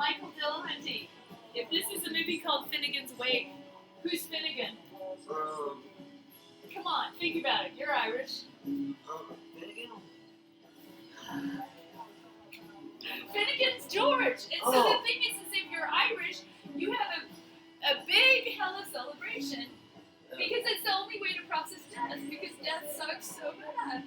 Michael Dillahunty. If this is a movie called Finnegan's Wake, who's Finnegan? Come on, think about it. You're Irish. Finnegan? Finnegan's George. And so the thing is if you're Irish, you have a big hella celebration because it's the only way to process death, because death sucks so bad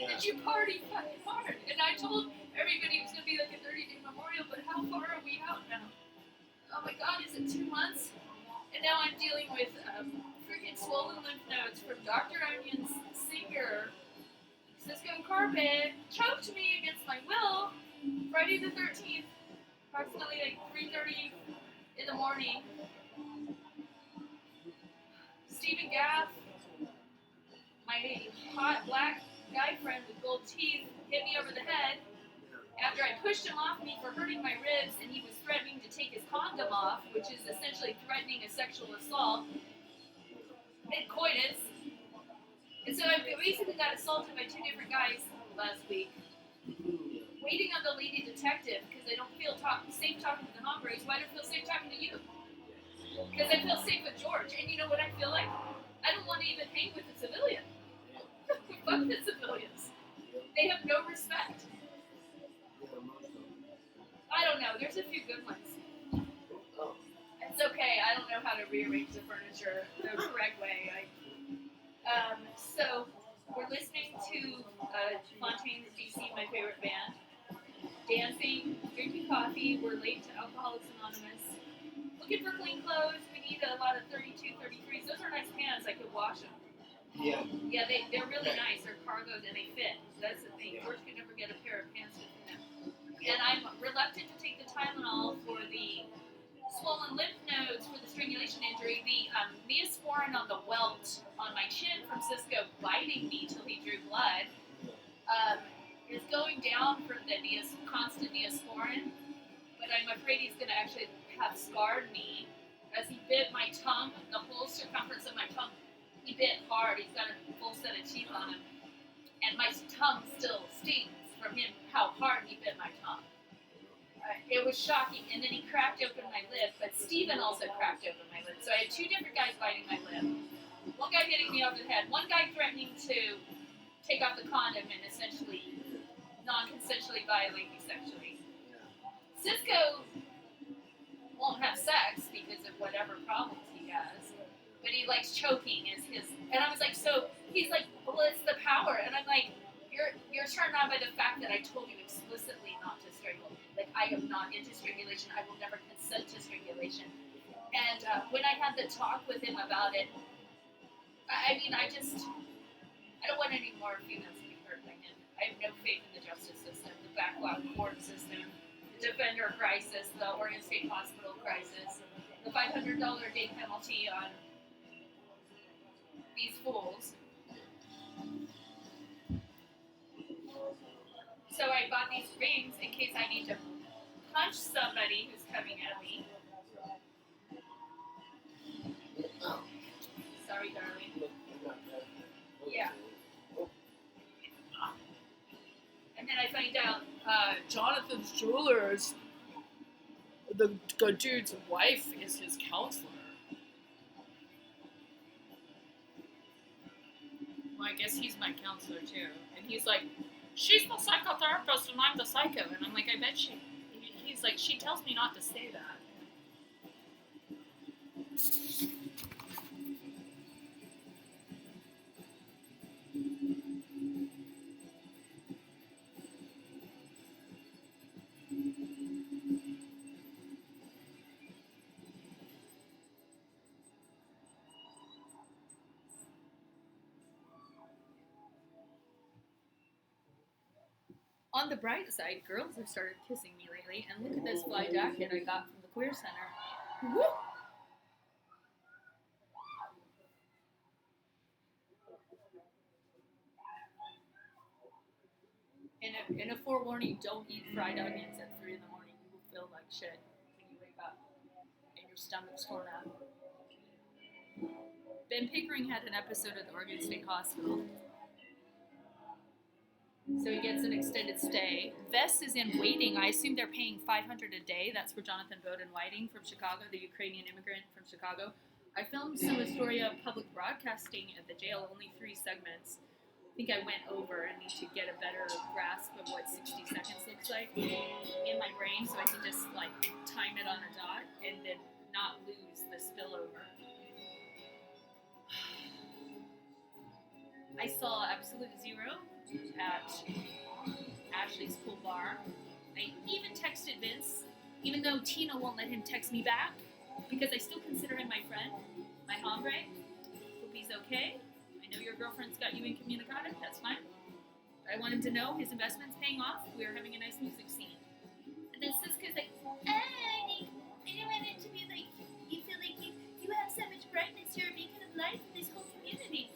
that you party fucking hard. And I told everybody it was going to be like a 30-day memorial, but how far are we out now? Oh my god, is it 2 months? And now I'm dealing with freaking swollen lymph nodes from Dr. Onion's singer, Cisco Carpe, choked me against my will Friday the 13th, approximately like 3:30 in the morning. Stephen Gaff, my hot black guy friend with gold teeth, hit me over the head after I pushed him off me for hurting my ribs, and he was threatening to take his condom off, which is essentially threatening a sexual assault and coitus. And so I basically got assaulted by 2 different guys last week, waiting on the lady detective because I don't feel safe talking to the hombres. Why do I feel safe talking to you? Because I feel safe with George. And you know what I feel like? I don't want to even hang with the civilian. Fuck the civilians. They have no respect. I don't know. There's a few good ones. It's okay. I don't know how to rearrange the furniture the correct way. So we're listening to Fontaine's DC, my favorite band. Dancing, drinking coffee. We're late to Alcoholics Anonymous. Looking for clean clothes. We need a lot of 32, 33s. Those are nice pants. I could wash them. Yeah. Yeah, they're really nice. They're cargos and they fit. That's the thing. George could never get a pair of pants to fit him. And I'm reluctant to take the Tylenol for the swollen lymph nodes for the strangulation injury. The neosporin on the welt on my chin from Cisco biting me till he drew blood is going down from the constant neosporin. But I'm afraid he's going to actually have scarred me as he bit my tongue, the whole circumference of my tongue. He bit hard. He's got a full set of teeth on him. And my tongue still stings from him, how hard he bit my tongue. It was shocking. And then he cracked open my lip, but Steven also cracked open my lip. So I had 2 different guys biting my lip. One guy hitting me over the head. One guy threatening to take off the condom and essentially non-consensually violate me sexually. Cisco won't have sex because of whatever problems he has. But he likes choking is his, and I was like, so he's like, well, it's the power, and I'm like, you're turned on by the fact that I told you explicitly not to strangle. Like, I am not into strangulation. I will never consent to strangulation. And when I had the talk with him about it, I mean, I don't want any more females to be hurt by him. I have no faith in the justice system, the backlog court system, the defender crisis, the Oregon State Hospital crisis, the $500 a day penalty on these fools. So I bought these rings in case I need to punch somebody who's coming at me. Sorry, darling. Yeah. And then I find out Jonathan's Jewelers, the good dude's wife is his counselor. Well, I guess he's my counselor too. And he's like, she's the psychotherapist and I'm the psycho. And I'm like, I bet he's like, she tells me not to say that. On the bright side, girls have started kissing me lately, and look at this fly jacket I got from the Queer Center. Woo! And a forewarning, don't eat fried onions at 3 in the morning. You will feel like shit when you wake up and your stomach's torn out. Ben Pickering had an episode at the Oregon State Hospital. So he gets an extended stay. Vess is in waiting. I assume they're paying $500 a day. That's for Jonathan Bowden Whiting from Chicago, the Ukrainian immigrant from Chicago. I filmed some Astoria public broadcasting at the jail, only 3 segments. I think I went over and need to get a better grasp of what 60 seconds looks like in my brain so I can just like time it on a dot and then not lose the spillover. I saw Absolute Zero at Ashley's pool bar. I even texted Vince, even though Tina won't let him text me back, because I still consider him my friend, my hombre. Hope he's okay. I know your girlfriend's got you incommunicado, that's fine. But I want him to know his investment's paying off. We are having a nice music scene. And then Siska's like, I don't want it to be like, you feel like you have so much brightness, you're a beacon of light in this whole community.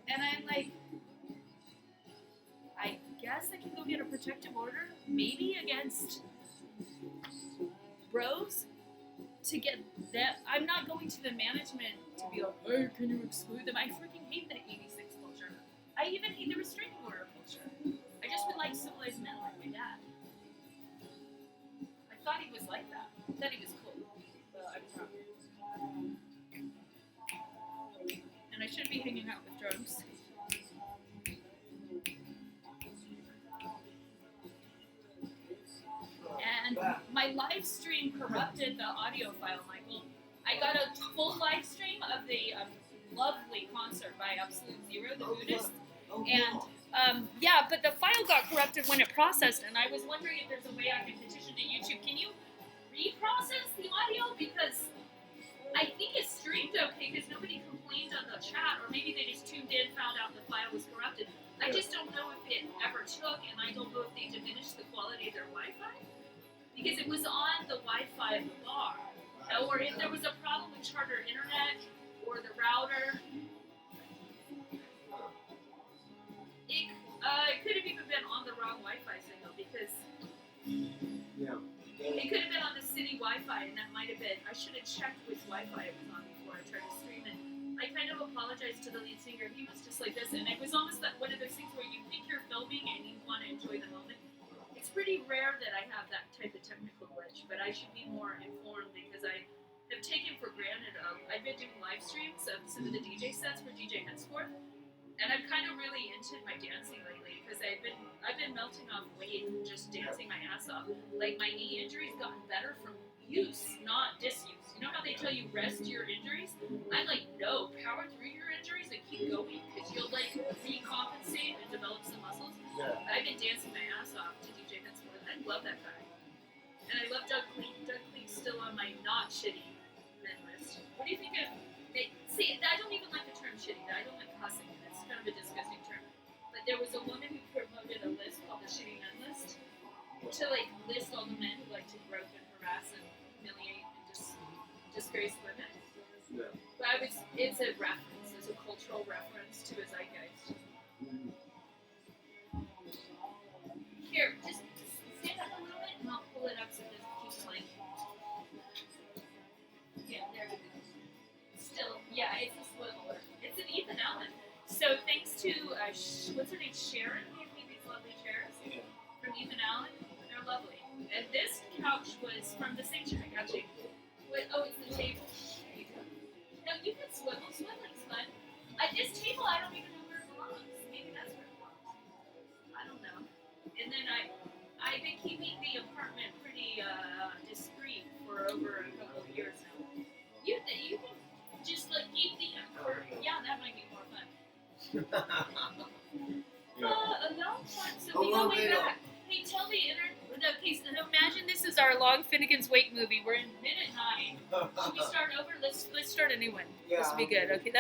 And I'm like, I guess I can go get a protective order, maybe against bros, to get that. I'm not going to the management to be like, hey, can you exclude them? I freaking hate that 86 culture. I even hate the restraining order culture. I just would like civilized men like my dad. I thought he was like that. I thought he was cool. But I was wrong. And I shouldn't be hanging out with drugs. And my live stream corrupted the audio file, Michael. I got a full live stream of the lovely concert by Absolute Zero, the Buddhist. And yeah, but the file got corrupted when it processed, and I was wondering if there's a way I can petition to YouTube. Can you reprocess the audio? Because I think it streamed okay, because nobody complained on the chat, or maybe they just tuned in, found out the file was corrupted. I just don't know if it ever took, and I don't know if they diminished the quality of their Wi-Fi. Because it was on the Wi-Fi of the bar. Or if there was a problem with charter internet or the router. It could have even been on the wrong Wi-Fi signal, because it could have been on the city Wi-Fi, and that might have been, I should have checked which Wi-Fi it was on before I tried to stream it. I kind of apologized to the lead singer. He was just like this, and it was almost like one of those things where you think you're filming and you want to enjoy the moment. It's pretty rare that I have that type of technical glitch, but I should be more informed, because I have taken for granted. I've been doing live streams of some of the DJ sets for DJ Henceforth, and I'm kind of really into my dancing lately, because I've been melting off weight and just dancing my ass off. Like, my knee injury's gotten better from use, not disuse. You know how they tell you rest your injuries? I'm like, no, power through your injuries and keep going, because you'll like recompensate and develop some muscles. I've been dancing my ass off to DJ Henceforth. I love that guy. And I love Doug Clean. Doug Clean's still on my not shitty men list. What do you think of... See, I don't even like the term shitty. I don't like cussing. It's kind of a disgusting term. But there was a woman who promoted a list called the Shitty Men List to like list all the men who like to grope and harass and humiliate and disgrace women. But it's a reference. It's a cultural reference to a zeitgeist. Here, just stand up a little bit and I'll pull it up so it doesn't keep like... Yeah, there we go. Still, yeah, it's a swiveler. It's an Ethan Allen. So thanks to, what's her name, Sharon, gave me these lovely chairs from Ethan Allen. They're lovely. And this couch was from the same chick, actually. Oh, it's the table. There you go. No, you can swivel. Swiveling's fun. This table, I don't even know where it belongs. Maybe that's where it belongs. I don't know. And then I've been keeping the apartment pretty discreet for over a couple of years now. You can just like keep the yeah, that might be more fun. A long time, so we go way back. Hey, tell the okay, so imagine this is our long Finnegan's Wake movie. We're in minute 9. Should we start over? Let's start a new one. Yeah. This will be good. Okay,